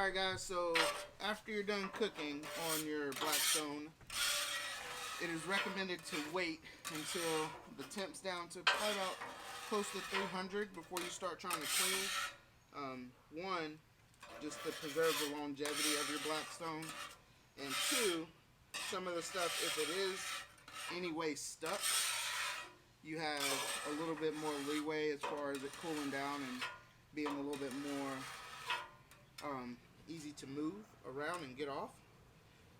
Alright guys, so after you're done cooking on your Blackstone, it is recommended to wait until the temp's down to probably about close to 300 before you start trying to clean. One, just to preserve the longevity of your Blackstone, and two, some of the stuff, if it is anyway stuck, you have a little bit more leeway as far as it cooling down and being a little bit more easy to move around and get off.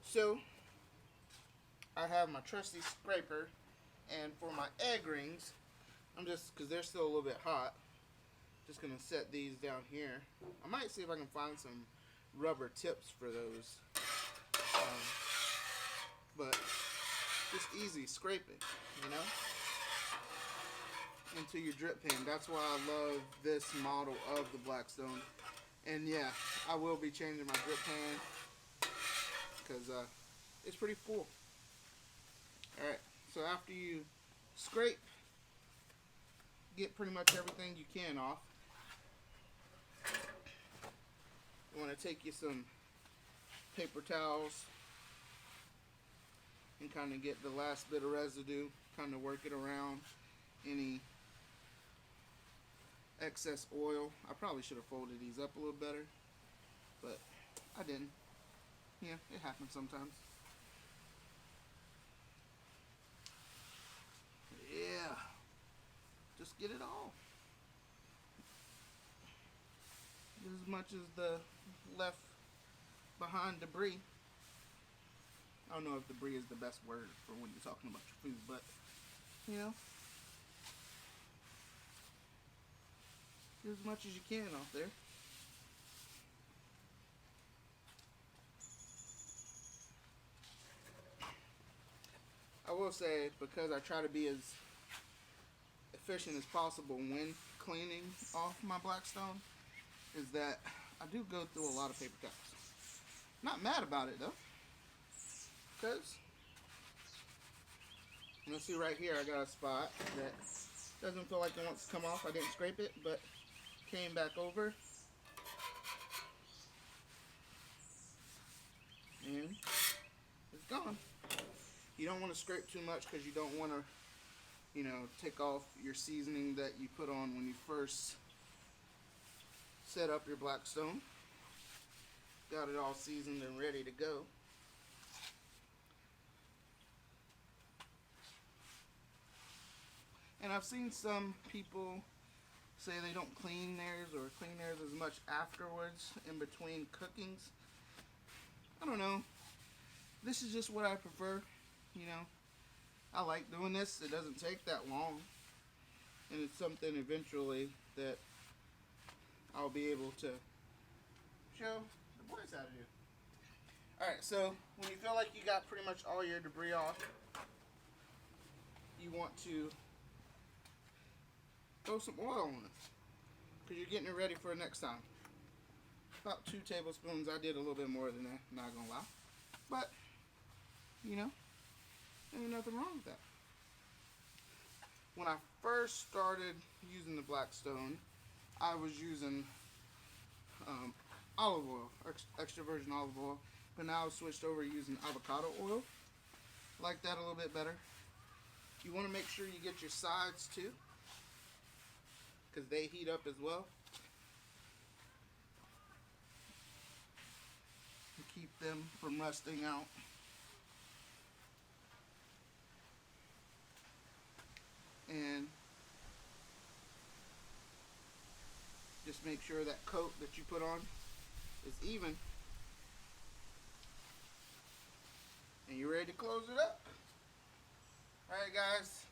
So I have my trusty scraper, and for my egg rings, I'm just, because they're still a little bit hot, just going to set these down here. I might see if I can find some rubber tips for those, but just easy scraping, you know, into your drip pan. That's why I love this model of the Blackstone. And yeah, I will be changing my drip pan because it's pretty full. Alright, so after you scrape, get pretty much everything you can off, you want to take you some paper towels and kind of get the last bit of residue, kind of work it around any excess oil. I probably should have folded these up a little better, but I didn't. Yeah, it happens sometimes. Yeah, just get it all. Get as much as the left behind debris. I don't know if debris is the best word for when you're talking about your food, but you know, get as much as you can off there. I will say, because I try to be as efficient as possible when cleaning off my Blackstone, is that I do go through a lot of paper towels. Not mad about it though, because you'll see right here I got a spot that doesn't feel like it wants to come off. I didn't scrape it, but came back over and it's gone. You don't want to scrape too much because you don't want to, you know, take off your seasoning that you put on when you first set up your Blackstone. Got it all seasoned and ready to go. And I've seen some people say they don't clean theirs or clean theirs as much afterwards in between cookings. I don't know. This is just what I prefer. You know, I like doing this. It doesn't take that long, and it's something eventually that I'll be able to show the boys how to do. Alright, so when you feel like you got pretty much all your debris off, you want to throw some oil on it, because you're getting it ready for next time. About 2 tablespoons. I did a little bit more than that, not gonna lie, but you know, ain't nothing wrong with that. When I first started using the Blackstone, I was using olive oil, extra virgin olive oil, but now I've switched over to using avocado oil. Like that a little bit better. You want to make sure you get your sides too, because they heat up as well. And keep them from rusting out. And just make sure that coat that you put on is even. And you're ready to close it up. Alright guys,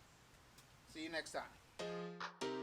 see you next time.